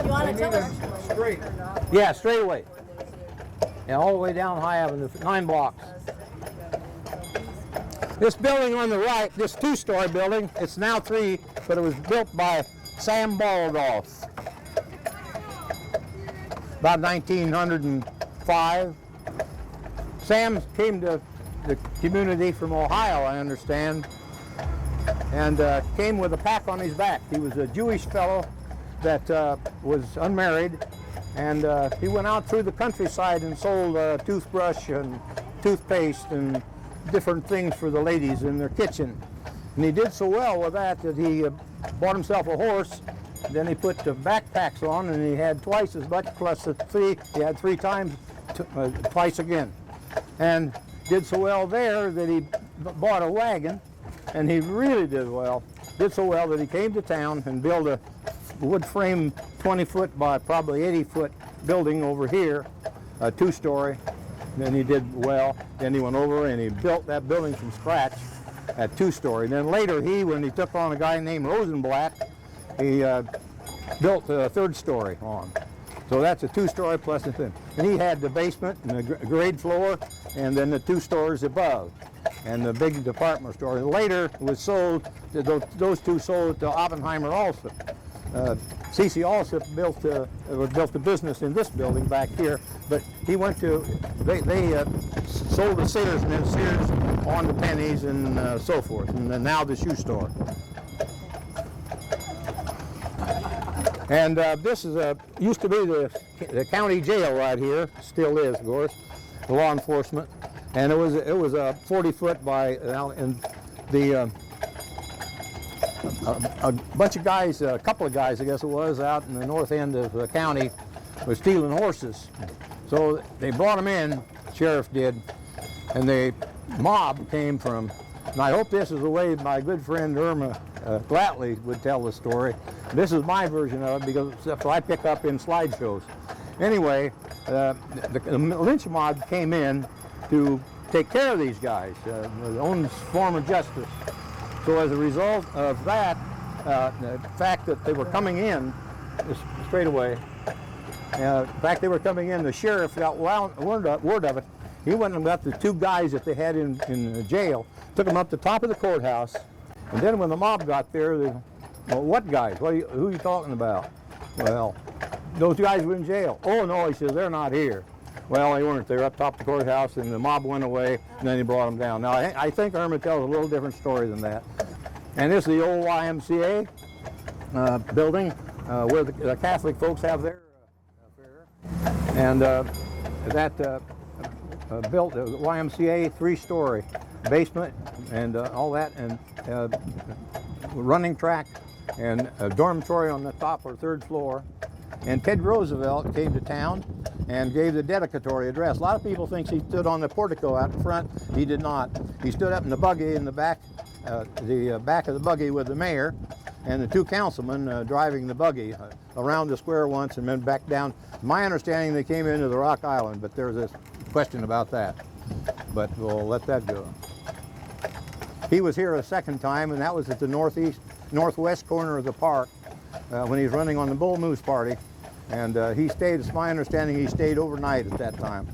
You want to tell us? Straight. Yeah, straight away. And all the way down High Avenue, 9 blocks. This building on the right, this 2-story building, it's now 3, but it was built by Sam Baldoff. About 1905. Sam came to the community from Ohio, I understand, and came with a pack on his back. He was a Jewish fellow that was unmarried, and he went out through the countryside and sold toothbrush and toothpaste and different things for the ladies in their kitchen. And he did so well with that that he bought himself a horse. Then he put the backpacks on, and he had twice as much plus the 3. He had 3 times, twice again, and did so well there that he bought a wagon, and he really did well. Did so well that he came to town and built a wood frame 20-foot by probably 80-foot building over here, a 2-story. Then he did well. Then he went over and he built that building from scratch at 2-story. Then later when he took on a guy named Rosenblatt, he built a 3rd story on. So that's a 2-story plus a thing. And he had the basement and the grade floor and then the 2 stories above and the big department store. And later it was sold, those 2 sold to Oppenheimer also. C.C. Allsup built a business in this building back here, but he went to, they sold to Sears, and then Sears on to Penny's and so forth, and then now the shoe store. And this is used to be the county jail right here, still is, of course, the law enforcement, and it was a 40-foot by, and the a bunch of guys, a couple of guys, I guess it was, out in the north end of the county was stealing horses. So they brought them in, the sheriff did, and the mob came from, and I hope this is the way my good friend Irma Glatley would tell the story. This is my version of it because I pick up in slideshows. Anyway, the lynch mob came in to take care of these guys, their own form of justice. So as a result of that, the fact that they were coming in, straight away, the fact they were coming in, the sheriff got word of it. He went and got the 2 guys that they had in the jail, took them up to the top of the courthouse, and then when the mob got there, well, what guys? Who are you talking about? Well, those guys were in jail. Oh no, he says, they're not here. Well, they weren't. They were up top of the courthouse, and the mob went away, and then he brought them down. Now, I think Irma tells a little different story than that. And this is the old YMCA building where the Catholic folks have their fair. And that built the YMCA 3-story basement and all that, and running track and a dormitory on the top or 3rd floor. And Ted Roosevelt came to town and gave the dedicatory address. A lot of people think he stood on the portico out in front. He did not. He stood up in the buggy in the back of the buggy with the mayor and the 2 councilmen driving the buggy around the square once and then back down. My understanding they came into the Rock Island, but there's a question about that. But we'll let that go. He was here a 2nd time, and that was at the northwest corner of the park when he was running on the Bull Moose Party. And he stayed, it's my understanding, he stayed overnight at that time.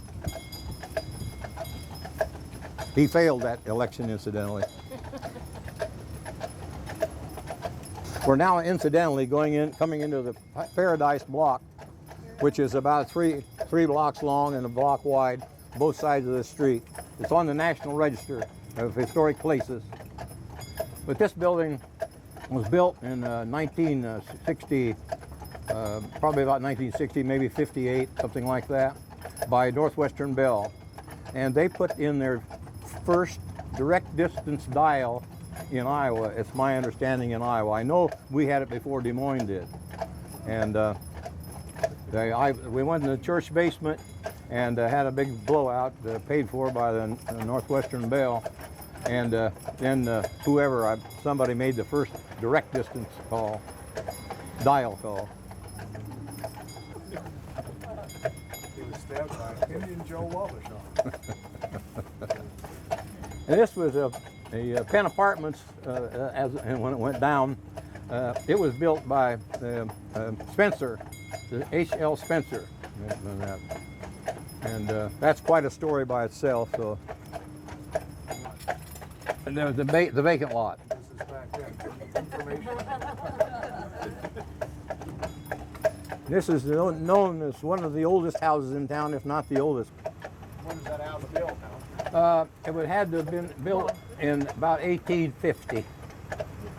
He failed that election, incidentally. We're now incidentally coming into the Paradise Block, which is about three blocks long and a block wide, both sides of the street. It's on the National Register of Historic Places. But this building was built in 1960, probably about 1960, maybe 58, something like that, by Northwestern Bell. And they put in their first direct distance dial in Iowa. It's my understanding in Iowa. I know we had it before Des Moines did. And we went in the church basement and had a big blowout paid for by the Northwestern Bell. And then somebody made the first direct distance dial call. He was stabbed by Indian Joe Wabash. And this was a Penn Apartments, and when it went down, It was built by Spencer, the H.L. Spencer. And that's quite a story by itself. So, and there's the vacant lot. This is back then. Information. This is known as one of the oldest houses in town, if not the oldest. When was that house built now? It would had to have been built in about 1850,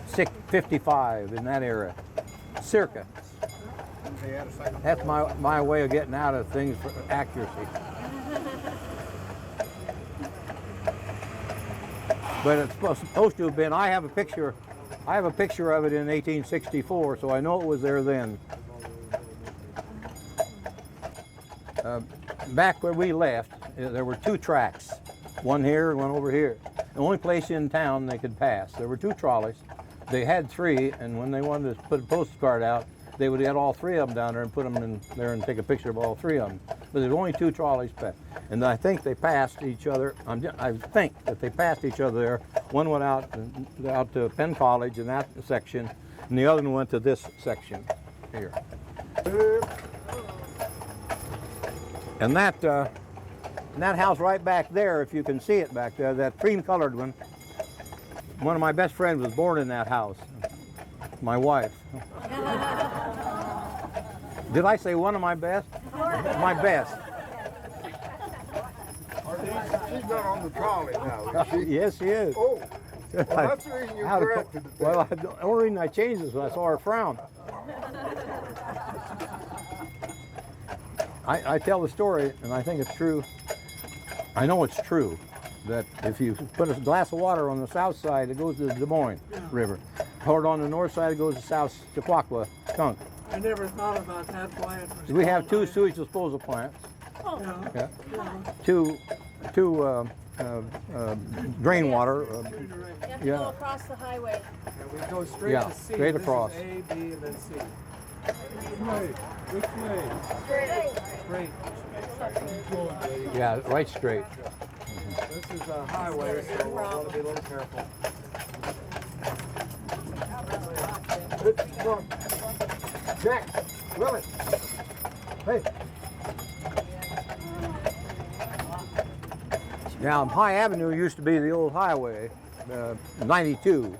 55 in that era, circa. They had a second. That's my way of getting out of things for accuracy. But it's supposed to have been. I have a picture of it in 1864, so I know it was there then. Back where we left, there were two tracks, one here and one over here. The only place in town they could pass. There were two trolleys. They had three, and when they wanted to put a postcard out, they would get all three of them down there and put them in there and take a picture of all three of them. But there's only two trolleys passed. And I think they passed each other. I think that they passed each other there. One went out to Penn College in that section, and the other one went to this section here. And that house right back there, if you can see it back there, that cream-colored one of my best friends was born in that house. My wife. Did I say one of my best? My best. She's not on the trolley now, is she? Yes, she is. Oh, well, that's the reason you corrected it. Well, the only reason I changed this was I saw her frown. I tell the story, and I think it's true. I know it's true that if you put a glass of water on the south side, it goes to the Des Moines River. Pour it on the north side, it goes to South Chappaqua Skunk. I never thought about that plant. We have two sewage disposal plants. Yeah. Yeah. Two drain water. You have to Yeah. go across the highway. And we go straight Yeah, to C. straight This across. is A, B, and then C. Which way? Straight. Yeah, right straight. This is a highway, so we'll want to be a little careful. Come on. Jack, Willie. Hey. Now, High Avenue used to be the old highway, 92.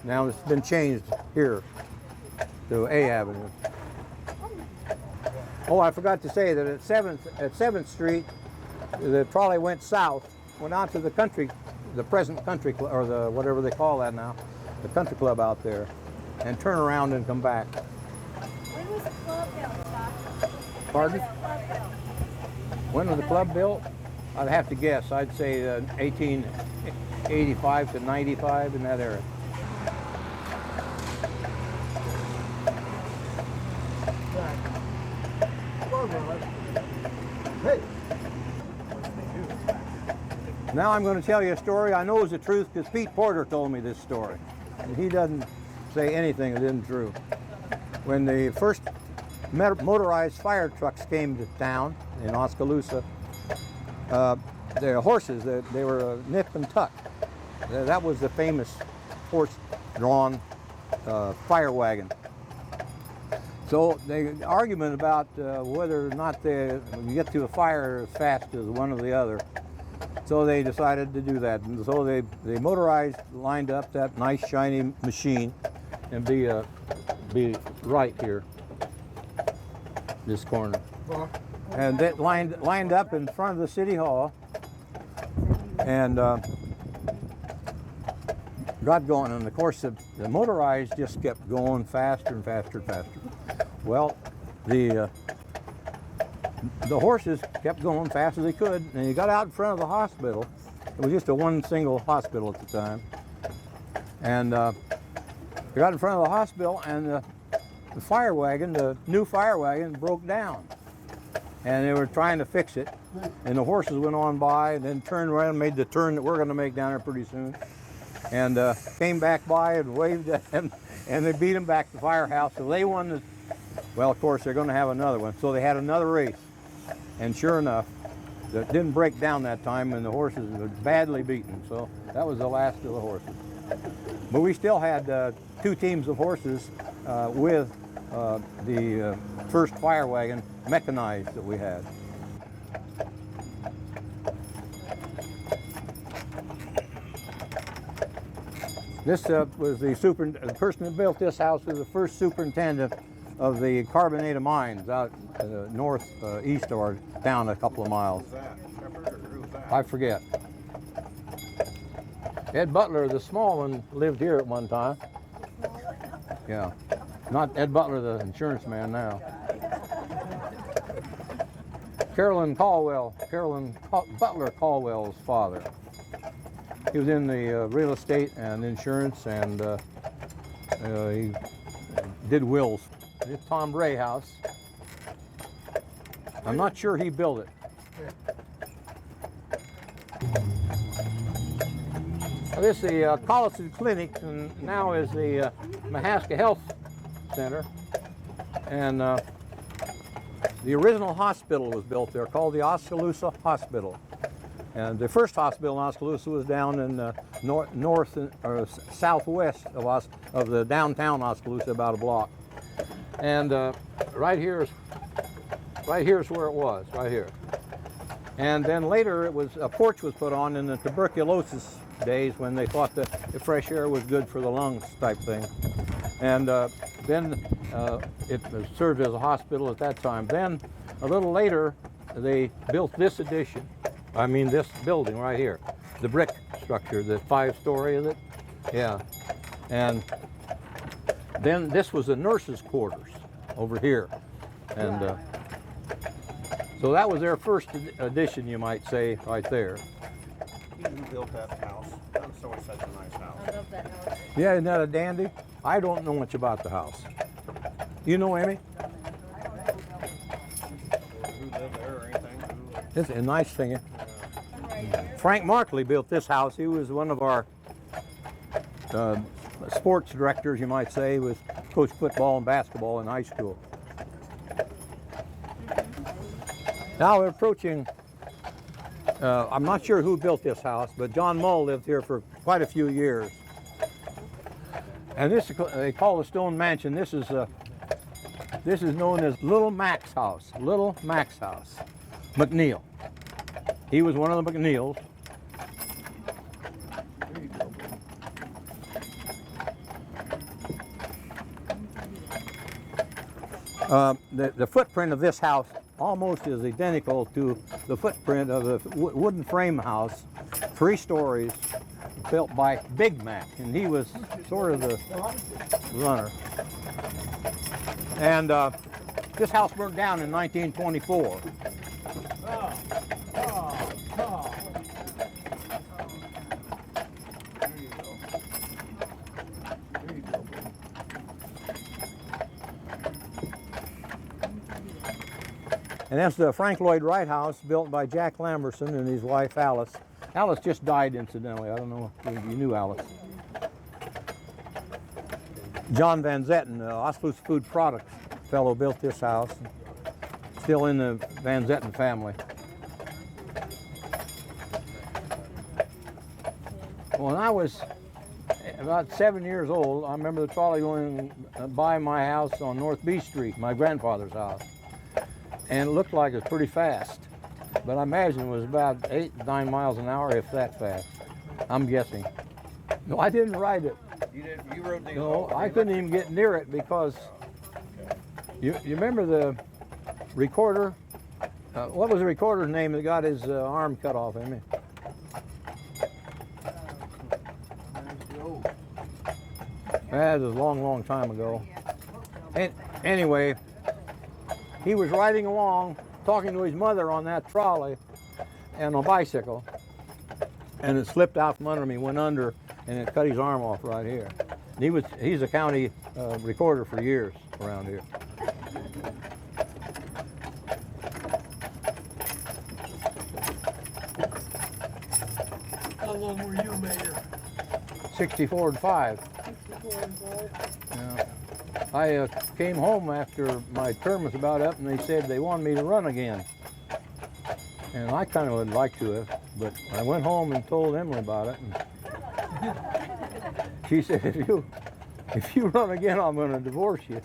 Now it's been changed here to A Avenue. Oh, I forgot to say that at 7th Street, the trolley went south, went out to the present country club, or the whatever they call that now, the country club out there, and turn around and come back. When was the club built, Doc? Pardon? When was the club built? When was the club built? I'd have to guess. I'd say 1885 to 95 in that era. Hey. Now I'm going to tell you a story I know is the truth because Pete Porter told me this story. And he doesn't say anything that isn't true. When the first motorized fire trucks came to town in Oskaloosa, the horses, they were nip and tuck. That was the famous horse-drawn fire wagon. So the argument about whether or not they get to a fire as fast as one or the other. So they decided to do that. And so they motorized, lined up that nice shiny machine and be right here, this corner. And that lined up in front of the city hall and got going. And of course the motorized just kept going faster and faster and faster. Well, the horses kept going fast as they could, and he got out in front of the hospital. It was just a one single hospital at the time. And they got in front of the hospital, and the fire wagon, the new fire wagon, broke down. And they were trying to fix it, and the horses went on by and then turned around and made the turn that we're going to make down there pretty soon. And came back by and waved at them, and they beat them back to the firehouse. So they won the, well, of course, they're going to have another one. So they had another race. And sure enough, it didn't break down that time, and the horses were badly beaten. So that was the last of the horses. But we still had 2 teams of horses with the first fire wagon mechanized that we had. This was the person that built this house was the first superintendent of the Carbonata mines out northeast of our town a couple of miles. Who's that? Shepherd or who's that? I forget. Ed Butler, the small one, lived here at one time. Yeah, not Ed Butler, the insurance man now. Butler Caldwell's father. He was in the real estate and insurance, and he did wills. This is Tom Bray house. I'm not sure he built it. This is the Collison Clinic, and now is the Mahaska Health Center. And the original hospital was built there, called the Oskaloosa Hospital. And the first hospital in Oskaloosa was down in north or southwest of the downtown Oskaloosa, about a block. And right here is where it was, right here. And then later a porch was put on in the tuberculosis days when they thought the fresh air was good for the lungs type thing. And then it served as a hospital at that time. Then a little later they built this addition. I mean this building right here, the brick structure, the 5-story of it. Yeah. And then this was the nurses' quarters over here. And so that was their first addition, you might say, right there. Who built that house? That was always such a nice house. I love that house. Yeah, isn't that a dandy? I don't know much about the house. You know, Amy? Who lived there or anything? It's a nice thing. Frank Markley built this house. He was one of our sports directors, you might say. He was coached football and basketball in high school. Now we're approaching, I'm not sure who built this house, but John Mull lived here for quite a few years. And this, they call the stone mansion. This is known as Little Mac's house. Little Mac's house. McNeil. He was one of the McNeils. The footprint of this house almost is identical to the footprint of the wooden frame house, 3 stories, built by Big Mac, and he was sort of the runner. And this house burned down in 1924. And that's the Frank Lloyd Wright house, built by Jack Lamberson and his wife Alice. Alice just died incidentally. I don't know if you knew Alice. John Van Zetten, Oskaloosa Food Products fellow, built this house. Still in the Van Zetten family. When I was about 7 years old, I remember the trolley going by my house on North B Street, my grandfather's house. And it looked like it was pretty fast. But I imagine it was about 8 to 9 miles an hour, if that fast. I'm guessing. No, I didn't ride it. You did. You rode the. No, I couldn't even get near it because you remember the recorder? What was the recorder's name that got his arm cut off? I mean, that was a long, long time ago. And anyway, he was riding along, talking to his mother on that trolley and a bicycle, and it slipped out from under him. He went under, and it cut his arm off right here. And he's a county recorder for years around here. How long were you mayor? 64 and 5. 64 and 5. Yeah. I came home after my term was about up, and they said they wanted me to run again. And I kind of would like to have, but I went home and told Emily about it. And she said, if If you run again, I'm going to divorce you.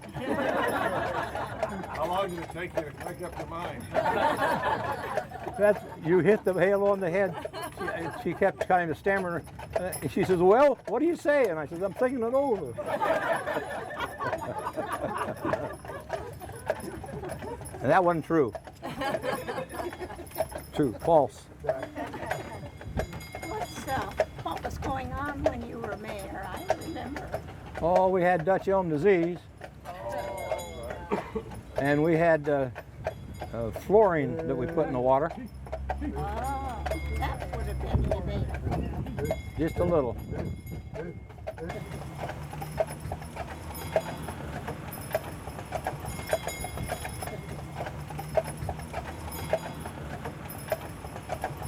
How long did it take you to make up your mind? You hit the nail on the head. She kept kind of stammering. She says, well, what do you say? And I said, I'm thinking it over. And that wasn't true. True, false. What was going on when you were mayor? I don't remember. Oh, we had Dutch elm disease. And we had fluorine that we put in the water. Oh, that would have been heavy. Just a little.